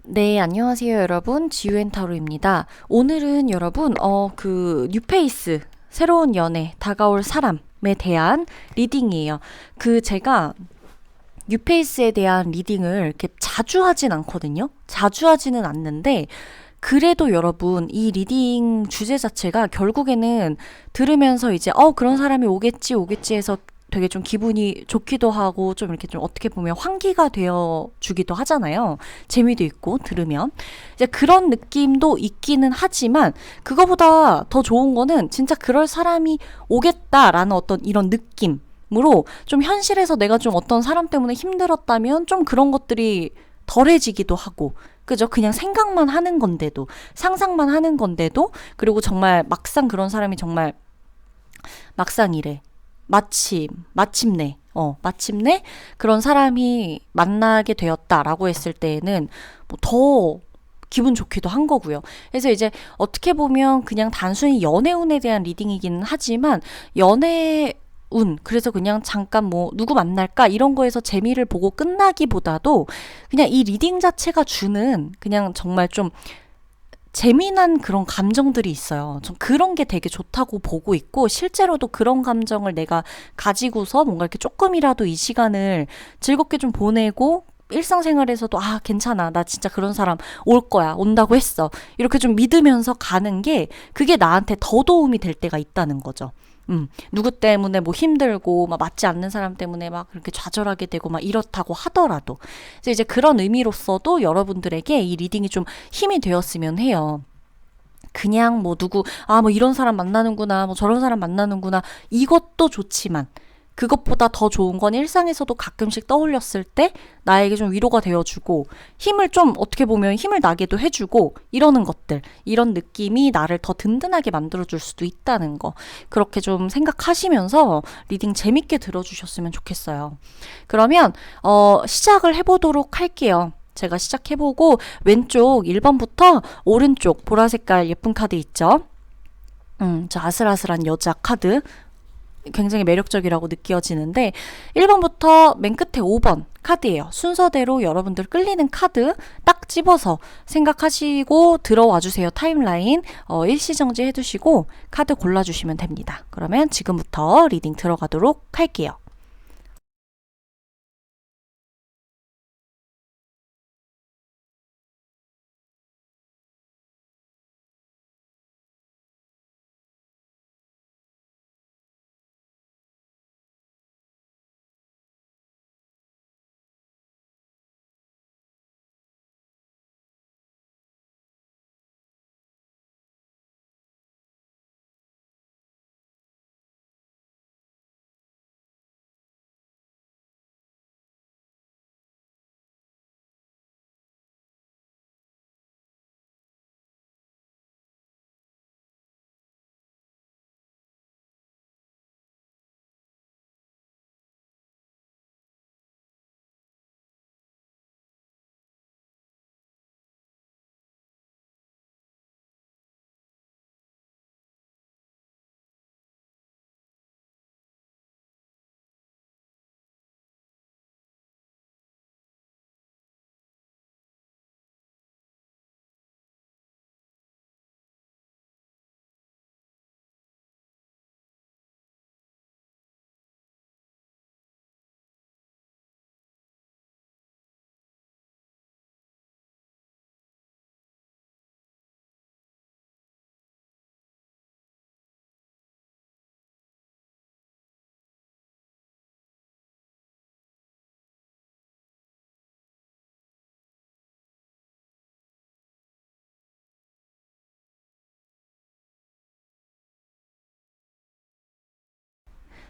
네, 안녕하세요, 여러분. 지유앤타로입니다. 오늘은 여러분, 뉴페이스, 새로운 연애, 다가올 사람에 대한 리딩이에요. 제가 뉴페이스에 대한 리딩을 이렇게 자주 하진 않거든요. 자주 하지는 않는데, 그래도 여러분, 이 리딩 주제 자체가 결국에는 들으면서 이제, 그런 사람이 오겠지 해서 되게 좀 기분이 좋기도 하고, 좀 이렇게 좀 어떻게 보면 환기가 되어 주기도 하잖아요. 재미도 있고, 들으면. 이제 그런 느낌도 있기는 하지만, 그거보다 더 좋은 거는 진짜 그럴 사람이 오겠다라는 어떤 이런 느낌. 으로 좀 현실에서 내가 좀 어떤 사람 때문에 힘들었다면 좀 그런 것들이 덜해지기도 하고, 그죠? 그냥 생각만 하는 건데도, 상상만 하는 건데도, 그리고 정말 막상 그런 사람이 정말 막상이래. 마침내 그런 사람이 만나게 되었다라고 했을 때에는 뭐더 기분 좋기도 한 거고요. 그래서 이제 어떻게 보면 그냥 단순히 연애운에 대한 리딩이기는 하지만 그래서 그냥 잠깐 뭐 누구 만날까 이런 거에서 재미를 보고 끝나기보다도 그냥 이 리딩 자체가 주는 그냥 정말 좀 재미난 그런 감정들이 있어요. 전 그런 게 되게 좋다고 보고 있고, 실제로도 그런 감정을 내가 가지고서 뭔가 이렇게 조금이라도 이 시간을 즐겁게 좀 보내고, 일상생활에서도 괜찮아. 나 진짜 그런 사람 올 거야. 온다고 했어. 이렇게 좀 믿으면서 가는 게 그게 나한테 더 도움이 될 때가 있다는 거죠. 누구 때문에 뭐 힘들고 막 맞지 않는 사람 때문에 막 그렇게 좌절하게 되고 막 이렇다고 하더라도 그래서 이제 그런 의미로서도 여러분들에게 이 리딩이 좀 힘이 되었으면 해요. 그냥 뭐 뭐 이런 사람 만나는구나, 뭐 저런 사람 만나는구나, 이것도 좋지만, 그것보다 더 좋은 건 일상에서도 가끔씩 떠올렸을 때 나에게 좀 위로가 되어주고, 힘을 좀 어떻게 보면 힘을 나게도 해주고, 이러는 것들, 이런 느낌이 나를 더 든든하게 만들어줄 수도 있다는 거. 그렇게 좀 생각하시면서 리딩 재밌게 들어주셨으면 좋겠어요. 그러면, 시작을 해보도록 할게요. 제가 시작해보고 왼쪽 1번부터 오른쪽 보라색깔 예쁜 카드 있죠? 저 아슬아슬한 여자 카드 굉장히 매력적이라고 느껴지는데 1번부터 맨 끝에 5번 카드예요. 순서대로 여러분들 끌리는 카드 딱 집어서 생각하시고 들어와 주세요. 타임라인 일시정지 해두시고 카드 골라주시면 됩니다. 그러면 지금부터 리딩 들어가도록 할게요.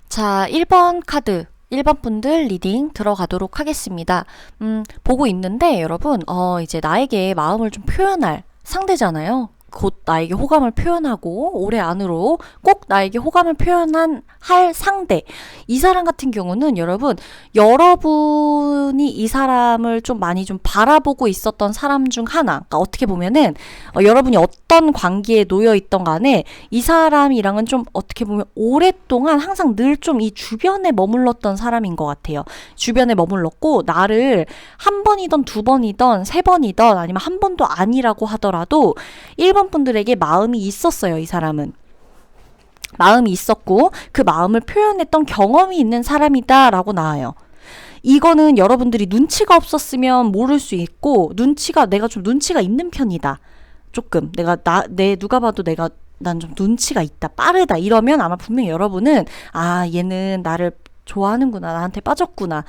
자, 1번 카드. 1번 분들 리딩 들어가도록 하겠습니다. 보고 있는데 여러분, 이제 나에게 마음을 좀 표현할 상대잖아요. 곧 나에게 호감을 표현하고 올해 안으로 꼭 나에게 호감을 할 상대, 이 사람 같은 경우는 여러분이 이 사람을 좀 많이 좀 바라보고 있었던 사람 중 하나. 그러니까 어떻게 보면은 여러분이 어떤 관계에 놓여 있던 간에 이 사람이랑은 좀 어떻게 보면 오랫동안 항상 늘 좀 이 주변에 머물렀던 사람인 것 같아요. 주변에 머물렀고 나를 한 번이던 두 번이던 세 번이던 아니면 한 번도 아니라고 하더라도 1번 분들에게 마음이 있었어요. 이 사람은. 마음이 있었고 그 마음을 표현했던 경험이 있는 사람이다라고 나와요. 이거는 여러분들이 눈치가 없었으면 모를 수 있고 내가 좀 눈치가 있는 편이다. 조금 누가 봐도 난 좀 눈치가 있다. 빠르다. 이러면 아마 분명히 여러분은 얘는 나를 좋아하는구나. 나한테 빠졌구나.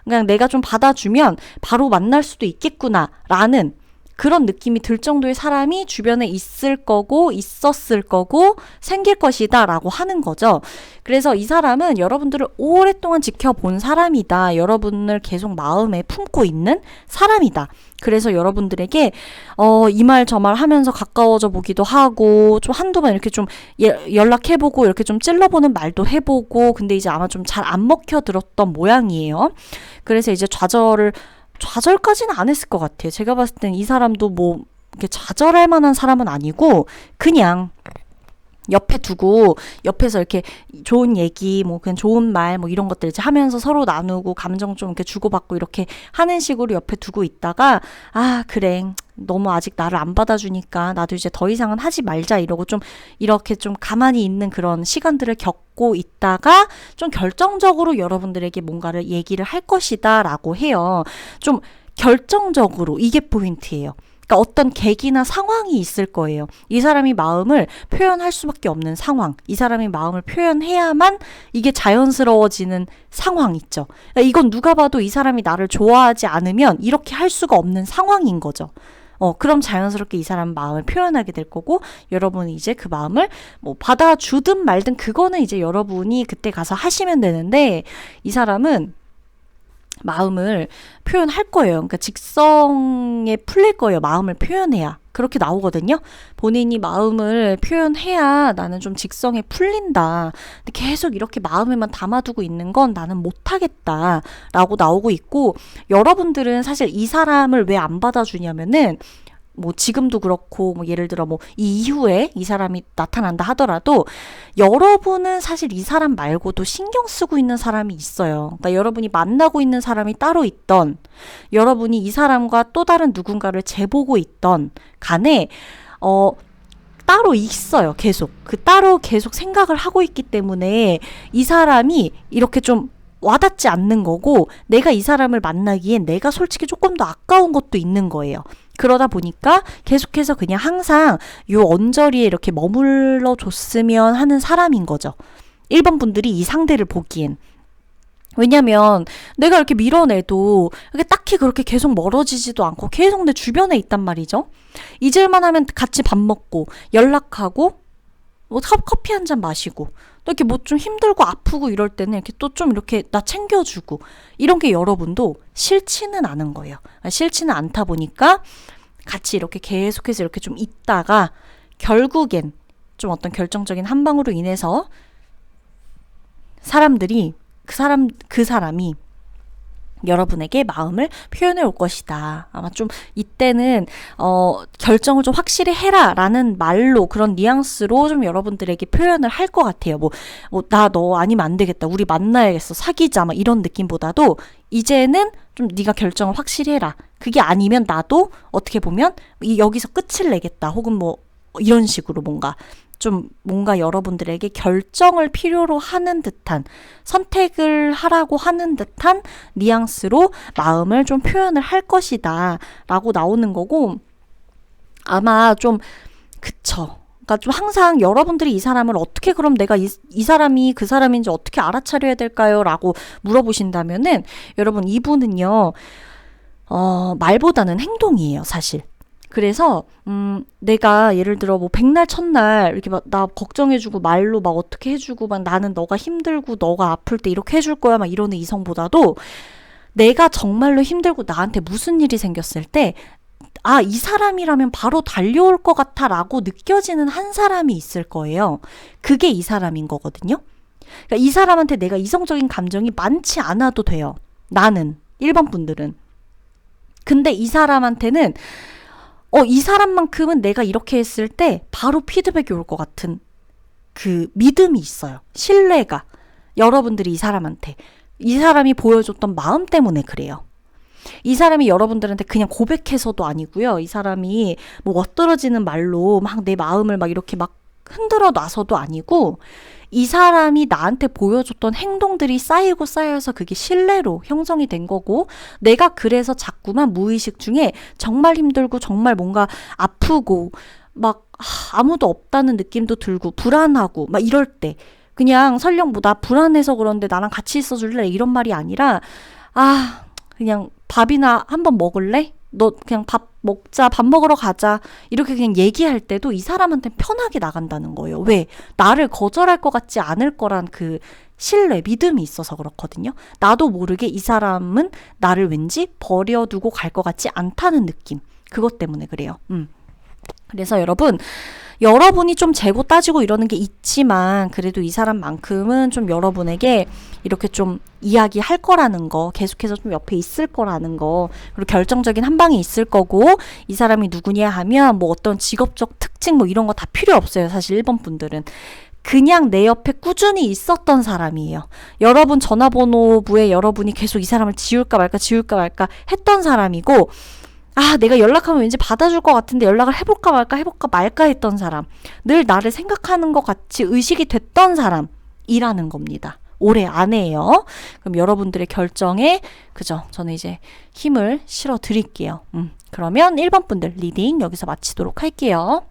그냥 내가 좀 받아주면 바로 만날 수도 있겠구나. 라는 그런 느낌이 들 정도의 사람이 주변에 있었을 거고 생길 것이다 라고 하는 거죠. 그래서 이 사람은 여러분들을 오랫동안 지켜본 사람이다. 여러분을 계속 마음에 품고 있는 사람이다. 그래서 여러분들에게 이 말 저 말 하면서 가까워져 보기도 하고 좀 한두 번 이렇게 좀 연락해보고 이렇게 좀 찔러보는 말도 해보고 근데 이제 아마 좀 잘 안 먹혀 들었던 모양이에요. 그래서 이제 좌절까지는 안 했을 것 같아요. 제가 봤을 땐 이 사람도 뭐 이렇게 좌절할 만한 사람은 아니고 그냥 옆에 두고 옆에서 이렇게 좋은 얘기 뭐 그냥 좋은 말 뭐 이런 것들 이제 하면서 서로 나누고 감정 좀 이렇게 주고받고 이렇게 하는 식으로 옆에 두고 있다가 그래 너무 아직 나를 안 받아주니까 나도 이제 더 이상은 하지 말자 이러고 좀 이렇게 좀 가만히 있는 그런 시간들을 겪고 있다가 좀 결정적으로 여러분들에게 뭔가를 얘기를 할 것이다 라고 해요. 좀 결정적으로 이게 포인트예요. 그러니까 어떤 계기나 상황이 있을 거예요. 이 사람이 마음을 표현할 수밖에 없는 상황. 이 사람이 마음을 표현해야만 이게 자연스러워지는 상황 있죠. 그러니까 이건 누가 봐도 이 사람이 나를 좋아하지 않으면 이렇게 할 수가 없는 상황인 거죠. 그럼 자연스럽게 이 사람 마음을 표현하게 될 거고 여러분이 이제 그 마음을 뭐 받아주든 말든 그거는 이제 여러분이 그때 가서 하시면 되는데 이 사람은 마음을 표현할 거예요. 그러니까 직성에 풀릴 거예요. 마음을 표현해야. 그렇게 나오거든요. 본인이 마음을 표현해야 나는 좀 직성에 풀린다. 근데 계속 이렇게 마음에만 담아두고 있는 건 나는 못하겠다. 라고 나오고 있고 여러분들은 사실 이 사람을 왜 안 받아주냐면은 뭐 지금도 그렇고 뭐 예를 들어 뭐 이 이후에 이 사람이 나타난다 하더라도 여러분은 사실 이 사람 말고도 신경 쓰고 있는 사람이 있어요. 그러니까 여러분이 만나고 있는 사람이 따로 있던 여러분이 이 사람과 또 다른 누군가를 재보고 있던 간에 따로 있어요. 계속. 따로 계속 생각을 하고 있기 때문에 이 사람이 이렇게 좀 와닿지 않는 거고 내가 이 사람을 만나기엔 내가 솔직히 조금 더 아까운 것도 있는 거예요. 그러다 보니까 계속해서 그냥 항상 요 언저리에 이렇게 머물러 줬으면 하는 사람인 거죠. 1번 분들이 이 상대를 보기엔. 왜냐면 내가 이렇게 밀어내도 이게 딱히 그렇게 계속 멀어지지도 않고 계속 내 주변에 있단 말이죠. 잊을만 하면 같이 밥 먹고 연락하고 뭐 커피 한 잔 마시고 또 이렇게 뭐 좀 힘들고 아프고 이럴 때는 이렇게 또 좀 이렇게 나 챙겨주고 이런 게 여러분도 싫지는 않은 거예요. 싫지는 않다 보니까 같이 이렇게 계속해서 이렇게 좀 있다가 결국엔 좀 어떤 결정적인 한 방으로 인해서 그 사람이 여러분에게 마음을 표현해 올 것이다. 아마 좀 이때는 결정을 좀 확실히 해라 라는 말로 그런 뉘앙스로 좀 여러분들에게 표현을 할 것 같아요. 나 너 아니면 안 되겠다. 우리 만나야겠어. 사귀자. 막 이런 느낌보다도 이제는 좀 네가 결정을 확실히 해라. 그게 아니면 나도 어떻게 보면 여기서 끝을 내겠다. 혹은 뭐 이런 식으로 뭔가 여러분들에게 결정을 필요로 하는 듯한 선택을 하라고 하는 듯한 뉘앙스로 마음을 좀 표현을 할 것이다 라고 나오는 거고 아마 좀 그쵸. 그러니까 좀 항상 여러분들이 이 사람을 어떻게 그럼 내가 이 사람이 그 사람인지 어떻게 알아차려야 될까요? 라고 물어보신다면은 여러분 이분은요 말보다는 행동이에요 사실. 그래서 내가 예를 들어 뭐 백날 첫날 이렇게 막 나 걱정해주고 말로 막 어떻게 해주고 막 나는 너가 힘들고 너가 아플 때 이렇게 해줄 거야 막 이러는 이성보다도 내가 정말로 힘들고 나한테 무슨 일이 생겼을 때 아, 이 사람이라면 바로 달려올 것 같아 라고 느껴지는 한 사람이 있을 거예요. 그게 이 사람인 거거든요. 그러니까 이 사람한테 내가 이성적인 감정이 많지 않아도 돼요. 나는, 1번 분들은. 근데 이 사람한테는 이 사람만큼은 내가 이렇게 했을 때 바로 피드백이 올 것 같은 그 믿음이 있어요. 신뢰가. 여러분들이 이 사람한테. 이 사람이 보여줬던 마음 때문에 그래요. 이 사람이 여러분들한테 그냥 고백해서도 아니고요. 이 사람이 뭐 멋들어지는 말로 막 내 마음을 막 이렇게 막 흔들어 놔서도 아니고 이 사람이 나한테 보여줬던 행동들이 쌓이고 쌓여서 그게 신뢰로 형성이 된 거고 내가 그래서 자꾸만 무의식 중에 정말 힘들고 정말 뭔가 아프고 막 아무도 없다는 느낌도 들고 불안하고 막 이럴 때 그냥 설령 뭐 나 불안해서 그런데 나랑 같이 있어줄래 이런 말이 아니라 그냥 밥이나 한번 먹을래? 너 그냥 밥 먹자, 밥 먹으러 가자. 이렇게 그냥 얘기할 때도 이 사람한테 편하게 나간다는 거예요. 왜? 나를 거절할 것 같지 않을 거란 그 신뢰, 믿음이 있어서 그렇거든요. 나도 모르게 이 사람은 나를 왠지 버려두고 갈 것 같지 않다는 느낌. 그것 때문에 그래요. 그래서 여러분이 좀 재고 따지고 이러는 게 있지만 그래도 이 사람만큼은 좀 여러분에게 이렇게 좀 이야기할 거라는 거, 계속해서 좀 옆에 있을 거라는 거, 그리고 결정적인 한 방이 있을 거고 이 사람이 누구냐 하면 뭐 어떤 직업적 특징 뭐 이런 거 다 필요 없어요. 사실 1번 분들은. 그냥 내 옆에 꾸준히 있었던 사람이에요. 여러분 전화번호부에 여러분이 계속 이 사람을 지울까 말까 했던 사람이고 내가 연락하면 왠지 받아줄 것 같은데 연락을 해볼까 말까 했던 사람. 늘 나를 생각하는 것 같이 의식이 됐던 사람이라는 겁니다. 올해 안에요. 그럼 여러분들의 결정에, 그죠? 저는 이제 힘을 실어 드릴게요. 그러면 1번 분들 리딩 여기서 마치도록 할게요.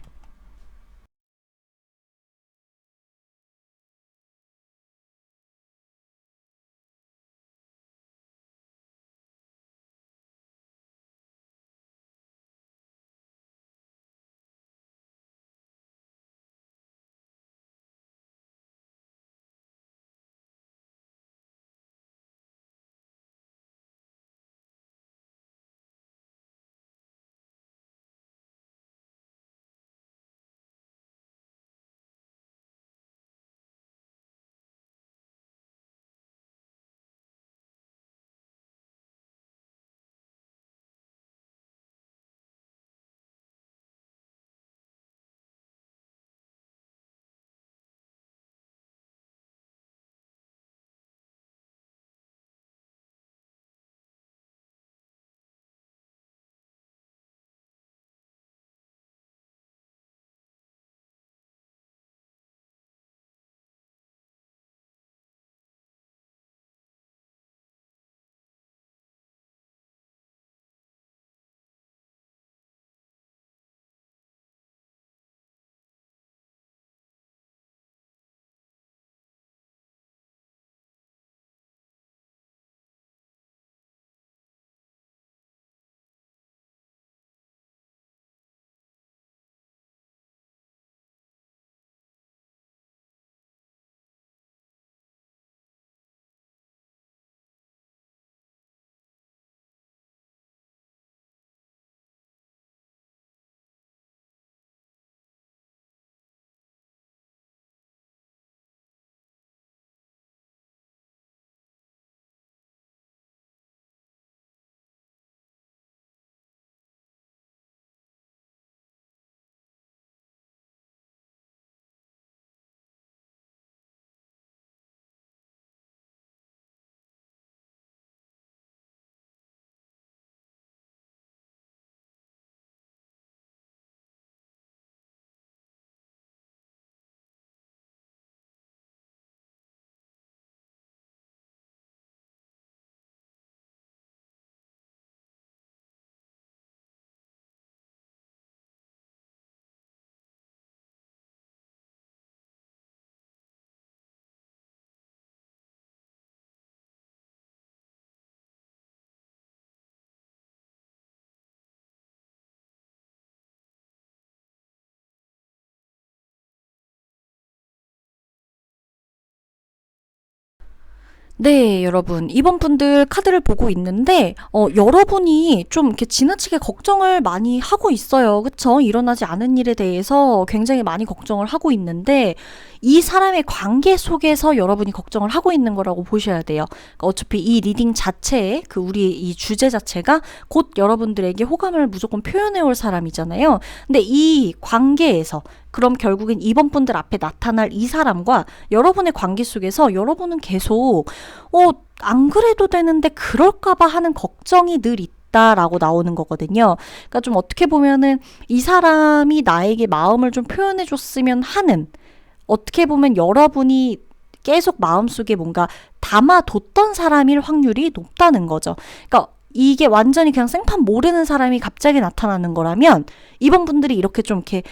네, 여러분. 이번 분들 카드를 보고 있는데, 여러분이 좀 이렇게 지나치게 걱정을 많이 하고 있어요. 그쵸? 일어나지 않은 일에 대해서 굉장히 많이 걱정을 하고 있는데, 이 사람의 관계 속에서 여러분이 걱정을 하고 있는 거라고 보셔야 돼요. 그러니까 어차피 이 리딩 자체에, 우리 이 주제 자체가 곧 여러분들에게 호감을 무조건 표현해 올 사람이잖아요. 근데 이 관계에서, 그럼 결국엔 이번 분들 앞에 나타날 이 사람과 여러분의 관계 속에서 여러분은 계속 안 그래도 되는데 그럴까봐 하는 걱정이 늘 있다라고 나오는 거거든요. 그러니까 좀 어떻게 보면은 이 사람이 나에게 마음을 좀 표현해 줬으면 하는, 어떻게 보면 여러분이 계속 마음속에 뭔가 담아뒀던 사람일 확률이 높다는 거죠. 그러니까 이게 완전히 그냥 생판 모르는 사람이 갑자기 나타나는 거라면 이번 분들이 이렇게 좀 이렇게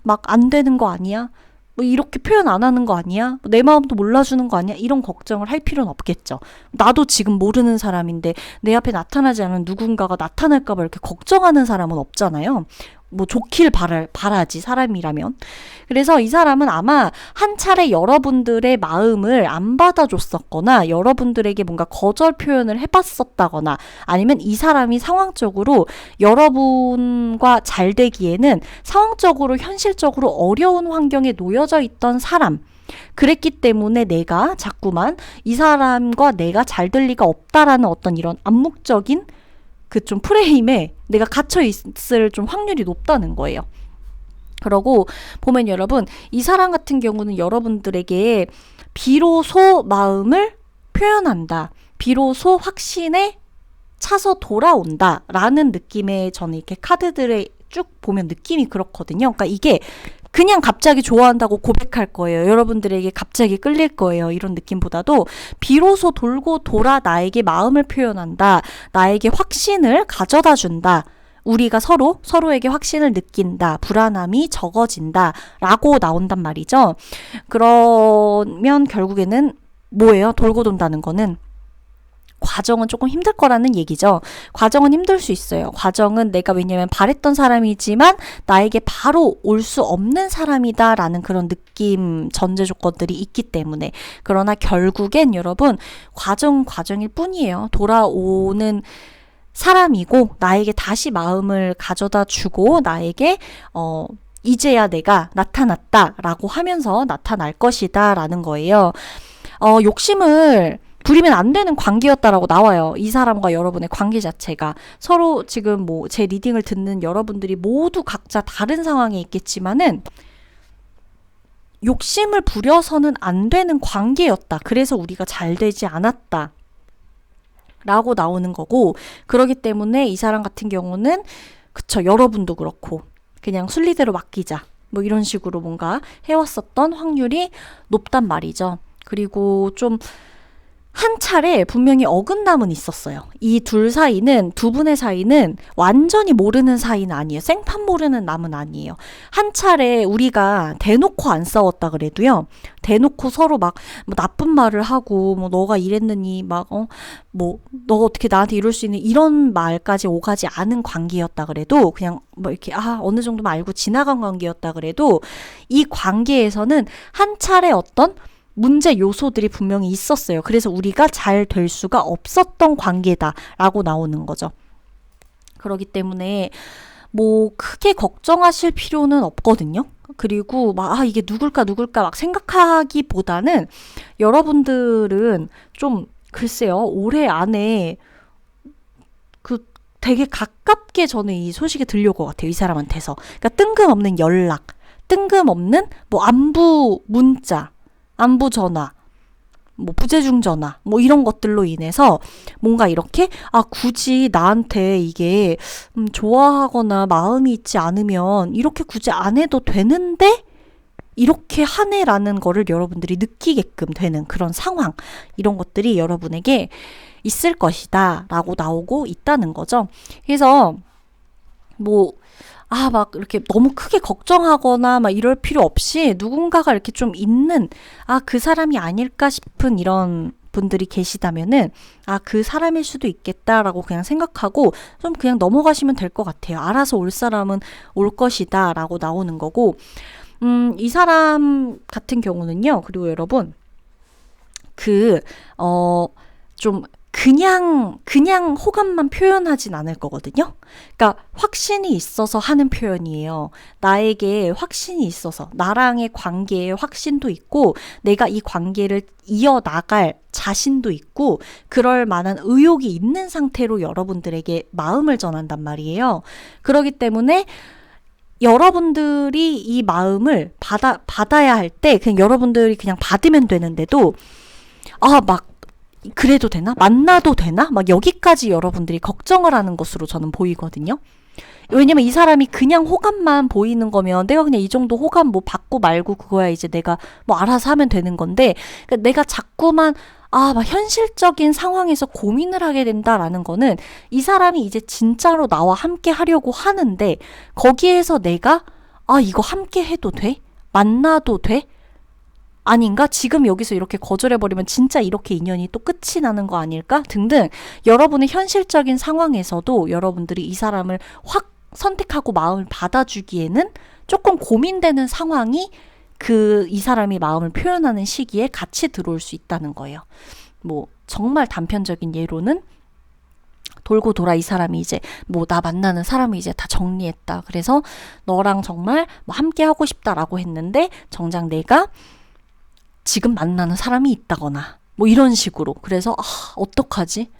막 안 되는 거 아니야? 뭐 이렇게 표현 안 하는 거 아니야? 내 마음도 몰라주는 거 아니야? 이런 걱정을 할 필요는 없겠죠. 나도 지금 모르는 사람인데 내 앞에 나타나지 않은 누군가가 나타날까 봐 이렇게 걱정하는 사람은 없잖아요. 뭐 좋길 바라지, 사람이라면. 그래서 이 사람은 아마 한 차례 여러분들의 마음을 안 받아줬었거나 여러분들에게 뭔가 거절 표현을 해봤었다거나 아니면 이 사람이 상황적으로 여러분과 잘 되기에는 상황적으로 현실적으로 어려운 환경에 놓여져 있던 사람, 그랬기 때문에 내가 자꾸만 이 사람과 내가 잘 될 리가 없다라는 어떤 이런 암묵적인 좀 프레임에 내가 갇혀 있을 좀 확률이 높다는 거예요. 그러고 보면 여러분, 이 사람 같은 경우는 여러분들에게 비로소 마음을 표현한다, 비로소 확신에 차서 돌아온다 라는 느낌의, 저는 이렇게 카드들을 쭉 보면 느낌이 그렇거든요. 그러니까 이게 그냥 갑자기 좋아한다고 고백할 거예요. 여러분들에게 갑자기 끌릴 거예요. 이런 느낌보다도 비로소 돌고 돌아 나에게 마음을 표현한다, 나에게 확신을 가져다 준다, 우리가 서로에게 확신을 느낀다, 불안함이 적어진다 라고 나온단 말이죠. 그러면 결국에는 뭐예요? 돌고 돈다는 거는 과정은 조금 힘들 거라는 얘기죠. 과정은 힘들 수 있어요. 과정은 내가 왜냐면 바랬던 사람이지만 나에게 바로 올 수 없는 사람이다라는 그런 느낌, 전제 조건들이 있기 때문에. 그러나 결국엔 여러분, 과정일 뿐이에요. 돌아오는 사람이고 나에게 다시 마음을 가져다 주고 나에게 이제야 내가 나타났다라고 하면서 나타날 것이다라는 거예요. 욕심을 부리면 안 되는 관계였다라고 나와요. 이 사람과 여러분의 관계 자체가 서로 지금 뭐 제 리딩을 듣는 여러분들이 모두 각자 다른 상황에 있겠지만은 욕심을 부려서는 안 되는 관계였다. 그래서 우리가 잘 되지 않았다 라고 나오는 거고, 그러기 때문에 이 사람 같은 경우는 그쵸, 여러분도 그렇고 그냥 순리대로 맡기자 뭐 이런 식으로 뭔가 해왔었던 확률이 높단 말이죠. 그리고 좀 한 차례 분명히 어긋남은 있었어요. 이 두 분의 사이는 완전히 모르는 사이는 아니에요. 생판 모르는 남은 아니에요. 한 차례 우리가 대놓고 안 싸웠다 그래도요, 대놓고 서로 막 뭐 나쁜 말을 하고 뭐 너가 이랬느니 막 뭐 너가 어떻게 나한테 이럴 수 있는 이런 말까지 오가지 않은 관계였다 그래도, 그냥 뭐 이렇게 어느 정도만 알고 지나간 관계였다 그래도 이 관계에서는 한 차례 어떤 문제 요소들이 분명히 있었어요. 그래서 우리가 잘 될 수가 없었던 관계다라고 나오는 거죠. 그렇기 때문에 뭐 크게 걱정하실 필요는 없거든요. 그리고 막 이게 누굴까 막 생각하기보다는 여러분들은 좀 글쎄요, 올해 안에 되게 가깝게 저는 이 소식이 들려올 것 같아요. 이 사람한테서. 그러니까 뜬금없는 연락, 뜬금없는 뭐 안부 문자, 안부 전화, 뭐 부재중 전화, 뭐 이런 것들로 인해서 뭔가 이렇게 굳이 나한테 이게 좋아하거나 마음이 있지 않으면 이렇게 굳이 안 해도 되는데 이렇게 하네라는 거를 여러분들이 느끼게끔 되는 그런 상황, 이런 것들이 여러분에게 있을 것이다 라고 나오고 있다는 거죠. 그래서 뭐 막 이렇게 너무 크게 걱정하거나 막 이럴 필요 없이 누군가가 이렇게 좀 있는, 그 사람이 아닐까 싶은 이런 분들이 계시다면은 그 사람일 수도 있겠다라고 그냥 생각하고 좀 그냥 넘어가시면 될 것 같아요. 알아서 올 사람은 올 것이다 라고 나오는 거고, 이 사람 같은 경우는요, 그리고 여러분 그, 어, 좀, 그냥 호감만 표현하진 않을 거거든요. 그러니까 확신이 있어서 하는 표현이에요. 나에게 확신이 있어서, 나랑의 관계에 확신도 있고, 내가 이 관계를 이어나갈 자신도 있고, 그럴 만한 의욕이 있는 상태로 여러분들에게 마음을 전한단 말이에요. 그렇기 때문에 여러분들이 이 마음을 받아야 할 때, 그냥 여러분들이 그냥 받으면 되는데도, 막, 그래도 되나? 만나도 되나? 막 여기까지 여러분들이 걱정을 하는 것으로 저는 보이거든요. 왜냐면 이 사람이 그냥 호감만 보이는 거면 내가 그냥 이 정도 호감 뭐 받고 말고 그거야 이제 내가 뭐 알아서 하면 되는 건데, 그러니까 내가 자꾸만 막 현실적인 상황에서 고민을 하게 된다라는 거는 이 사람이 이제 진짜로 나와 함께 하려고 하는데 거기에서 내가 이거 함께 해도 돼? 만나도 돼? 아닌가? 지금 여기서 이렇게 거절해버리면 진짜 이렇게 인연이 또 끝이 나는 거 아닐까? 등등 여러분의 현실적인 상황에서도 여러분들이 이 사람을 확 선택하고 마음을 받아주기에는 조금 고민되는 상황이 이 사람이 마음을 표현하는 시기에 같이 들어올 수 있다는 거예요. 뭐 정말 단편적인 예로는 돌고 돌아 이 사람이 이제 뭐 나 만나는 사람이 이제 다 정리했다. 그래서 너랑 정말 뭐 함께 하고 싶다라고 했는데 정작 내가 지금 만나는 사람이 있다거나 뭐 이런 식으로. 그래서 어떡하지?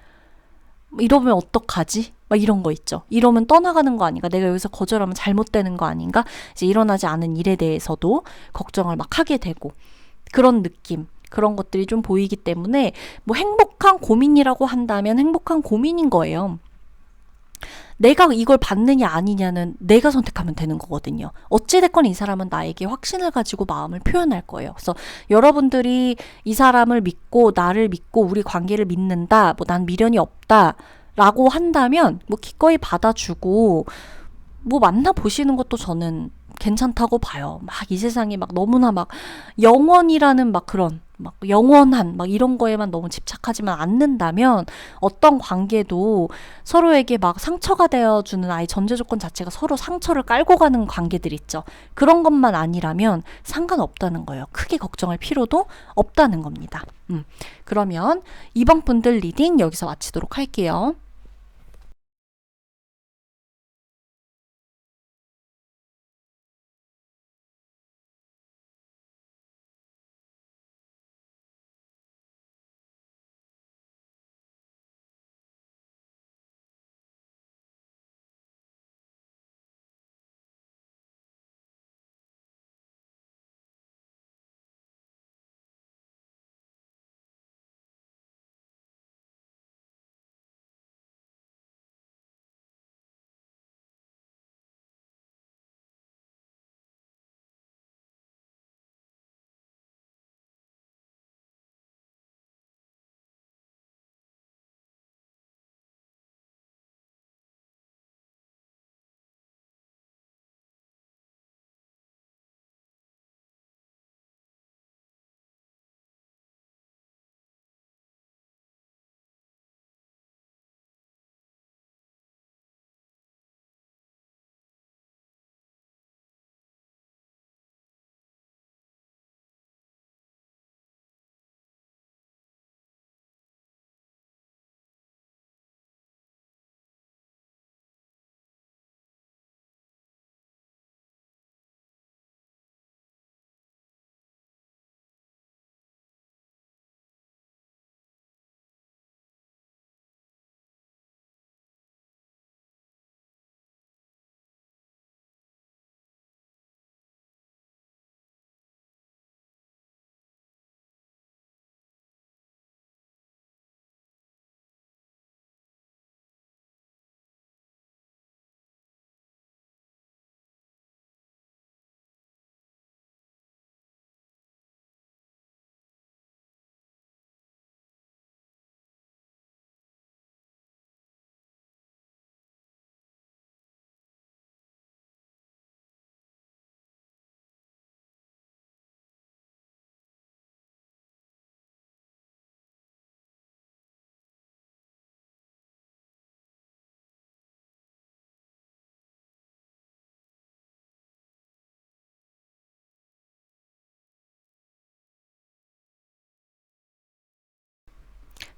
이러면 어떡하지? 막 이런 거 있죠. 이러면 떠나가는 거 아닌가? 내가 여기서 거절하면 잘못되는 거 아닌가? 이제 일어나지 않은 일에 대해서도 걱정을 막 하게 되고 그런 느낌. 그런 것들이 좀 보이기 때문에 뭐 행복한 고민이라고 한다면 행복한 고민인 거예요. 내가 이걸 받느냐 아니냐는 내가 선택하면 되는 거거든요. 어찌됐건 이 사람은 나에게 확신을 가지고 마음을 표현할 거예요. 그래서 여러분들이 이 사람을 믿고 나를 믿고 우리 관계를 믿는다. 뭐 난 미련이 없다. 라고 한다면 뭐 기꺼이 받아주고 뭐 만나보시는 것도 저는 괜찮다고 봐요. 막 이 세상이 막 너무나 막 영원이라는 막 그런 막 영원한 막 이런 거에만 너무 집착하지만 않는다면 어떤 관계도 서로에게 막 상처가 되어주는 아예 전제 조건 자체가 서로 상처를 깔고 가는 관계들 있죠. 그런 것만 아니라면 상관없다는 거예요. 크게 걱정할 필요도 없다는 겁니다. 그러면 이번 분들 리딩 여기서 마치도록 할게요.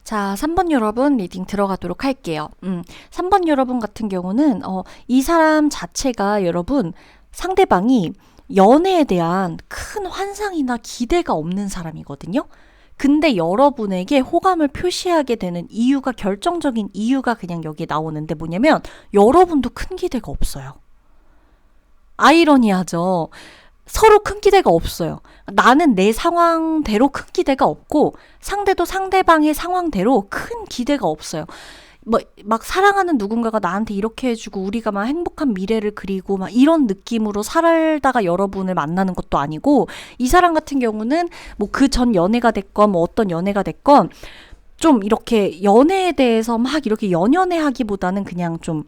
자, 3번 여러분 리딩 들어가도록 할게요. 3번 여러분 같은 경우는 이 사람 자체가 여러분 상대방이 연애에 대한 큰 환상이나 기대가 없는 사람이거든요. 근데 여러분에게 호감을 표시하게 되는 이유가 결정적인 이유가 그냥 여기 나오는데 뭐냐면 여러분도 큰 기대가 없어요. 아이러니하죠. 서로 큰 기대가 없어요. 나는 내 상황대로 큰 기대가 없고 상대도 상대방의 상황대로 큰 기대가 없어요. 뭐 막 사랑하는 누군가가 나한테 이렇게 해주고 우리가 막 행복한 미래를 그리고 막 이런 느낌으로 살다가 여러분을 만나는 것도 아니고 이 사람 같은 경우는 뭐 그 전 연애가 됐건 뭐 어떤 연애가 됐건 좀 이렇게 연애에 대해서 막 이렇게 연연해 하기보다는 그냥 좀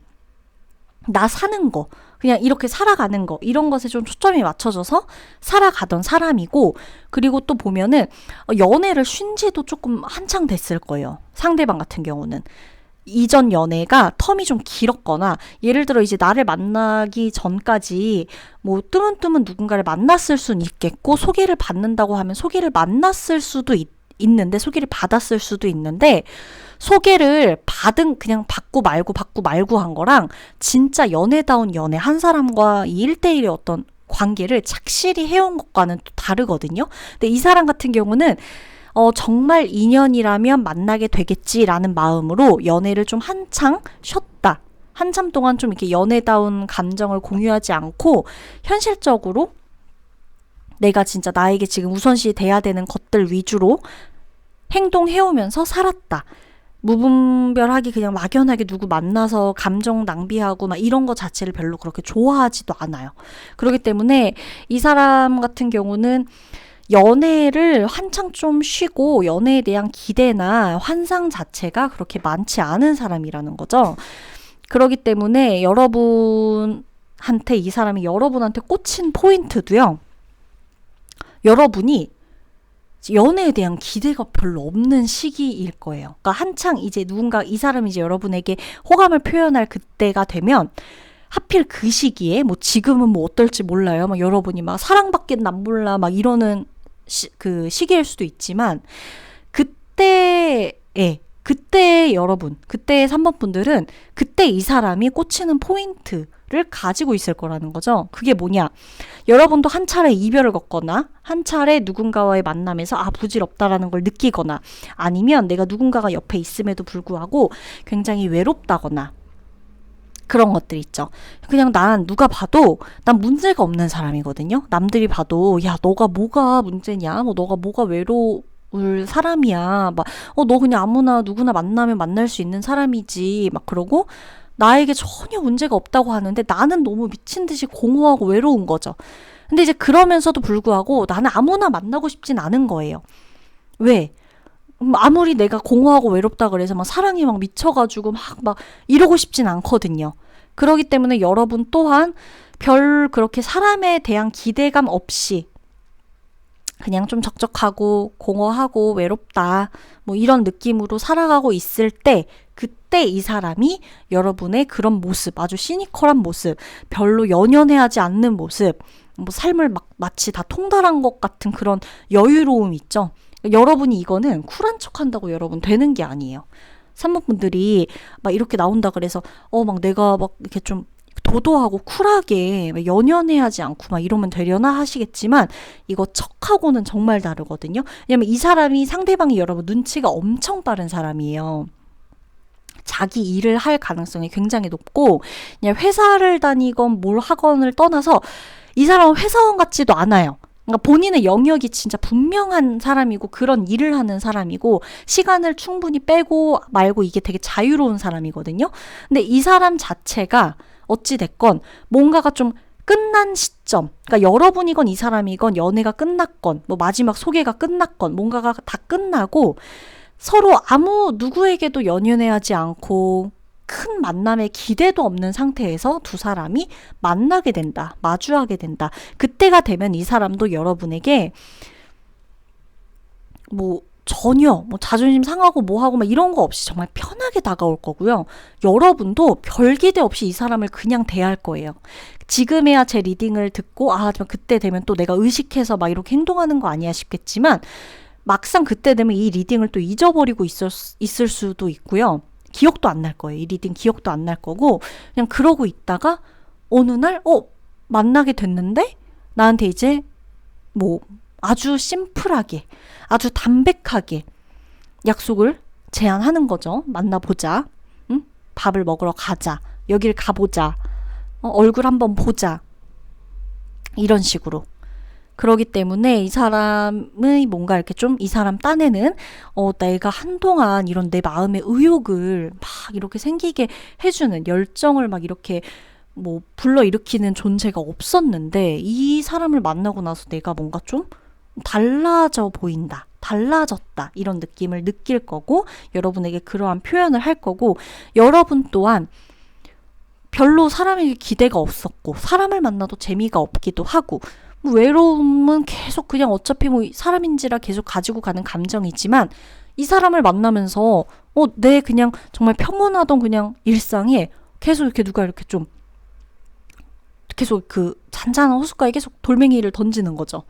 나 사는 거, 그냥 이렇게 살아가는 거, 이런 것에 좀 초점이 맞춰져서 살아가던 사람이고, 그리고 또 보면은 연애를 쉰 지도 조금 한창 됐을 거예요. 상대방 같은 경우는. 이전 연애가 텀이 좀 길었거나, 예를 들어 이제 나를 만나기 전까지 뭐 뜨문뜨문 누군가를 만났을 수는 있겠고, 소개를 받는다고 하면 소개를 만났을 수도 있는데, 소개를 받았을 수도 있는데, 소개를 그냥 받고 말고 한 거랑 진짜 연애다운 연애 한 사람과 이 1대1의 어떤 관계를 착실히 해온 것과는 또 다르거든요. 근데 이 사람 같은 경우는 정말 인연이라면 만나게 되겠지라는 마음으로 연애를 좀 한창 쉬었다. 한참 동안 좀 이렇게 연애다운 감정을 공유하지 않고 현실적으로 내가 진짜 나에게 지금 우선시 돼야 되는 것들 위주로 행동해오면서 살았다. 무분별하게 그냥 막연하게 누구 만나서 감정 낭비하고 막 이런 거 자체를 별로 그렇게 좋아하지도 않아요. 그렇기 때문에 이 사람 같은 경우는 연애를 한창 좀 쉬고 연애에 대한 기대나 환상 자체가 그렇게 많지 않은 사람이라는 거죠. 그렇기 때문에 이 사람이 여러분한테 꽂힌 포인트도요. 여러분이 연애에 대한 기대가 별로 없는 시기일 거예요. 그러니까 한창 이제 이 사람이 이제 여러분에게 호감을 표현할 그때가 되면 하필 그 시기에 뭐 지금은 뭐 어떨지 몰라요. 막 여러분이 막 사랑받긴 난 몰라 막 이러는 그 시기일 수도 있지만 그때 여러분, 그때 3번 분들은 그때 이 사람이 꽂히는 포인트를 가지고 있을 거라는 거죠. 그게 뭐냐? 여러분도 한 차례 이별을 겪거나 한 차례 누군가와의 만남에서 부질없다라는 걸 느끼거나 아니면 내가 누군가가 옆에 있음에도 불구하고 굉장히 외롭다거나 그런 것들 있죠. 그냥 누가 봐도 난 문제가 없는 사람이거든요. 남들이 봐도 야 너가 뭐가 문제냐? 뭐 너가 뭐가 외로울 사람이야. 막 너 그냥 아무나 누구나 만나면 만날 수 있는 사람이지. 막 그러고 나에게 전혀 문제가 없다고 하는데 나는 너무 미친 듯이 공허하고 외로운 거죠. 근데 이제 그러면서도 불구하고 나는 아무나 만나고 싶진 않은 거예요. 왜? 아무리 내가 공허하고 외롭다 그래서 막 사랑이 막 미쳐가지고 막 이러고 싶진 않거든요. 그러기 때문에 여러분 또한 그렇게 사람에 대한 기대감 없이 그냥 좀 적적하고 공허하고 외롭다 뭐 이런 느낌으로 살아가고 있을 때 그때 이 사람이 여러분의 그런 모습, 아주 시니컬한 모습, 별로 연연해하지 않는 모습, 뭐 삶을 마치 다 통달한 것 같은 그런 여유로움 있죠. 여러분이 이거는 쿨한 척한다고 여러분 되는 게 아니에요. 3번 분들이 막 이렇게 나온다 그래서 막 내가 막 이렇게 좀 도도하고 쿨하게 연연해하지 않고 막 이러면 되려나 하시겠지만 이거 척하고는 정말 다르거든요. 왜냐면 이 사람이 상대방이 여러분 눈치가 엄청 빠른 사람이에요. 자기 일을 할 가능성이 굉장히 높고 그냥 회사를 다니건 뭘 하건을 떠나서 이 사람은 회사원 같지도 않아요. 그러니까 본인의 영역이 진짜 분명한 사람이고 그런 일을 하는 사람이고 시간을 충분히 빼고 말고 이게 되게 자유로운 사람이거든요. 근데 이 사람 자체가 어찌됐건 뭔가가 좀 끝난 시점, 그러니까 여러분이건 이 사람이건 연애가 끝났건 뭐 마지막 소개가 끝났건 뭔가가 다 끝나고 서로 아무 누구에게도 연연해하지 않고 큰 만남에 기대도 없는 상태에서 두 사람이 만나게 된다. 마주하게 된다. 그때가 되면 이 사람도 여러분에게 뭐 전혀 뭐 자존심 상하고 뭐하고 막 이런 거 없이 정말 편하게 다가올 거고요. 여러분도 별 기대 없이 이 사람을 그냥 대할 거예요. 지금에야 제 리딩을 듣고 그때 되면 또 내가 의식해서 막 이렇게 행동하는 거 아니야 싶겠지만 막상 그때 되면 이 리딩을 또 잊어버리고 있을 수도 있고요. 기억도 안 날 거예요. 이 리딩 기억도 안 날 거고 그냥 그러고 있다가 어느 날 만나게 됐는데 나한테 이제 뭐 아주 심플하게 아주 담백하게 약속을 제안하는 거죠. 만나보자. 응? 밥을 먹으러 가자. 여길 가보자. 얼굴 한번 보자. 이런 식으로. 그러기 때문에 이 사람의 뭔가 이렇게 좀 이 사람 딴에는 내가 한동안 이런 내 마음의 의욕을 막 이렇게 생기게 해주는 열정을 막 이렇게 뭐 불러일으키는 존재가 없었는데 이 사람을 만나고 나서 내가 뭔가 좀 달라져 보인다. 달라졌다. 이런 느낌을 느낄 거고 여러분에게 그러한 표현을 할 거고 여러분 또한 별로 사람에게 기대가 없었고 사람을 만나도 재미가 없기도 하고 외로움은 계속 그냥 어차피 뭐 사람인지라 계속 가지고 가는 감정이지만 이 사람을 만나면서 내 그냥 정말 평온하던 그냥 일상에 계속 이렇게 누가 이렇게 좀 계속 그 잔잔한 호숫가에 계속 돌멩이를 던지는 거죠.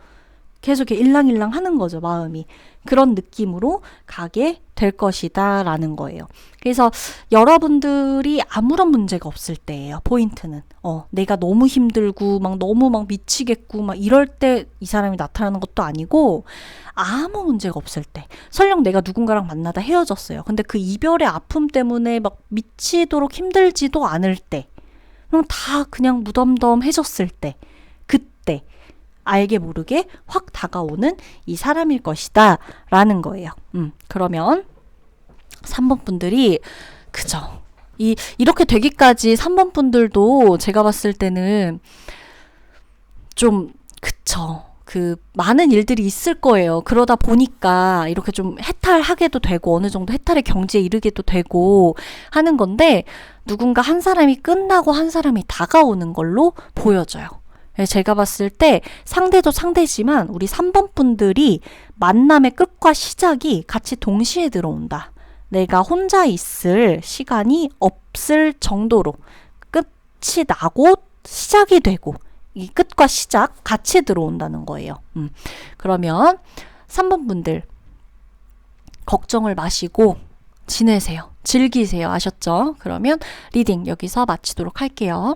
계속 이렇게 일랑일랑 하는 거죠, 마음이. 그런 느낌으로 가게 될 것이다 라는 거예요. 그래서 여러분들이 아무런 문제가 없을 때예요, 포인트는. 내가 너무 힘들고 막 너무 막 미치겠고 막 이럴 때 이 사람이 나타나는 것도 아니고 아무 문제가 없을 때. 설령 내가 누군가랑 만나다 헤어졌어요. 근데 그 이별의 아픔 때문에 막 미치도록 힘들지도 않을 때. 그럼 다 그냥 무덤덤해졌을 때. 그때. 알게 모르게 확 다가오는 이 사람일 것이다 라는 거예요. 그러면 3번 분들이 그죠. 이렇게 되기까지 3번 분들도 제가 봤을 때는 좀 그쵸. 그 많은 일들이 있을 거예요. 그러다 보니까 이렇게 좀 해탈하게도 되고 어느 정도 해탈의 경지에 이르게도 되고 하는 건데 누군가 한 사람이 끝나고 한 사람이 다가오는 걸로 보여져요. 제가 봤을 때 상대도 상대지만 우리 3번 분들이 만남의 끝과 시작이 같이 동시에 들어온다. 내가 혼자 있을 시간이 없을 정도로 끝이 나고 시작이 되고 이 끝과 시작 같이 들어온다는 거예요. 그러면 3번 분들 걱정을 마시고 지내세요. 즐기세요. 아셨죠? 그러면 리딩 여기서 마치도록 할게요.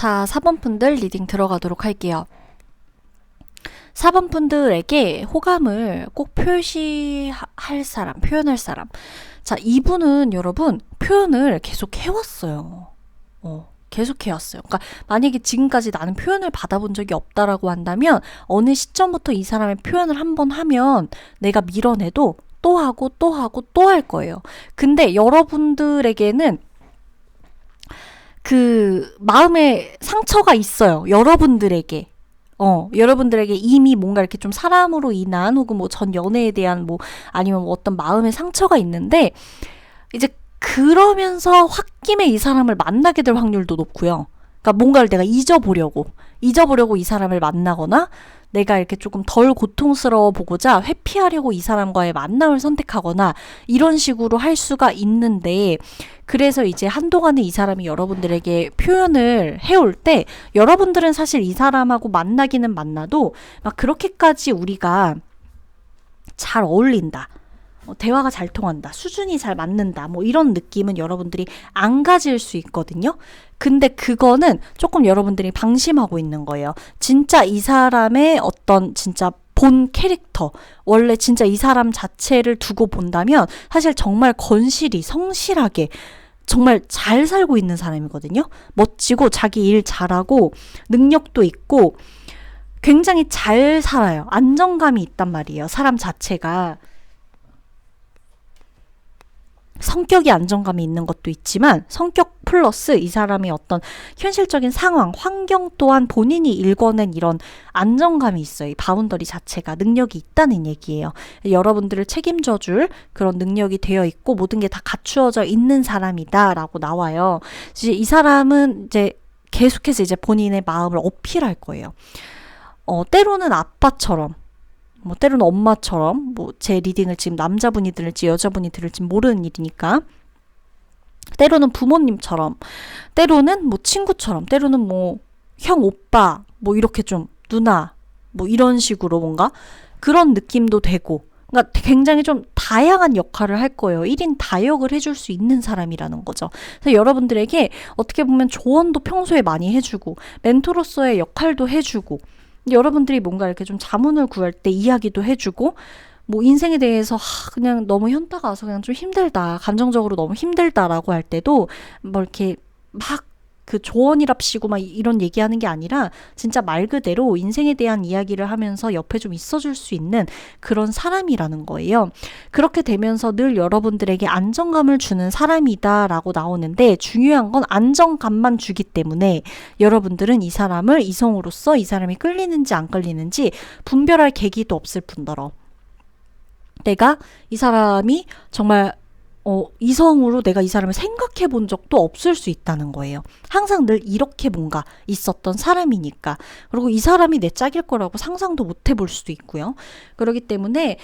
자, 4번 분들 리딩 들어가도록 할게요. 4번 분들에게 호감을 꼭 표시할 사람, 표현할 사람. 자, 이분은 여러분 표현을 계속 해왔어요. 계속 해왔어요. 그러니까 만약에 지금까지 나는 표현을 받아본 적이 없다라고 한다면 어느 시점부터 이 사람의 표현을 한번 하면 내가 밀어내도 또 하고 또 하고 또 할 거예요. 근데 여러분들에게는 그 마음에 상처가 있어요. 여러분들에게. 여러분들에게 이미 뭔가 이렇게 좀 사람으로 인한 혹은 뭐 전 연애에 대한 뭐 아니면 뭐 어떤 마음의 상처가 있는데 이제 그러면서 홧김에 이 사람을 만나게 될 확률도 높고요. 그러니까 뭔가를 내가 잊어보려고 이 사람을 만나거나 내가 이렇게 조금 덜 고통스러워 보고자 회피하려고 이 사람과의 만남을 선택하거나 이런 식으로 할 수가 있는데 그래서 이제 한동안은 이 사람이 여러분들에게 표현을 해올 때 여러분들은 사실 이 사람하고 만나기는 만나도 막 그렇게까지 우리가 잘 어울린다. 대화가 잘 통한다. 수준이 잘 맞는다. 뭐 이런 느낌은 여러분들이 안 가질 수 있거든요. 근데 그거는 조금 여러분들이 방심하고 있는 거예요. 진짜 이 사람의 어떤 진짜 본 캐릭터, 원래 진짜 이 사람 자체를 두고 본다면 사실 정말 건실히, 성실하게 정말 잘 살고 있는 사람이거든요. 멋지고 자기 일 잘하고 능력도 있고 굉장히 잘 살아요. 안정감이 있단 말이에요. 사람 자체가. 성격이 안정감이 있는 것도 있지만 성격 플러스 이 사람의 어떤 현실적인 상황, 환경 또한 본인이 일궈낸 이런 안정감이 있어요. 이 바운더리 자체가 능력이 있다는 얘기예요. 여러분들을 책임져줄 그런 능력이 되어 있고 모든 게 다 갖추어져 있는 사람이다라고 나와요. 이제 이 사람은 이제 계속해서 이제 본인의 마음을 어필할 거예요. 때로는 아빠처럼 뭐 때로는 엄마처럼 뭐 제 리딩을 지금 남자분이 들을지 여자분이 들을지 모르는 일이니까 때로는 부모님처럼 때로는 뭐 친구처럼 때로는 뭐 형 오빠 뭐 이렇게 좀 누나 뭐 이런 식으로 뭔가 그런 느낌도 되고 그러니까 굉장히 좀 다양한 역할을 할 거예요. 1인 다역을 해줄 수 있는 사람이라는 거죠. 그래서 여러분들에게 어떻게 보면 조언도 평소에 많이 해주고 멘토로서의 역할도 해주고 여러분들이 뭔가 이렇게 좀 자문을 구할 때 이야기도 해주고 뭐 인생에 대해서 그냥 너무 현타가 와서 그냥 좀 힘들다 감정적으로 너무 힘들다라고 할 때도 뭐 이렇게 막 그 조언이랍시고 막 이런 얘기하는 게 아니라 진짜 말 그대로 인생에 대한 이야기를 하면서 옆에 좀 있어줄 수 있는 그런 사람이라는 거예요. 그렇게 되면서 늘 여러분들에게 안정감을 주는 사람이다라고 나오는데 중요한 건 안정감만 주기 때문에 여러분들은 이 사람을 이성으로서 이 사람이 끌리는지 안 끌리는지 분별할 계기도 없을 뿐더러 내가 이 사람이 정말 이성으로 내가 이 사람을 생각해 본 적도 없을 수 있다는 거예요. 항상 늘 이렇게 뭔가 있었던 사람이니까. 그리고 이 사람이 내 짝일 거라고 상상도 못 해볼 수도 있고요. 그렇기 때문에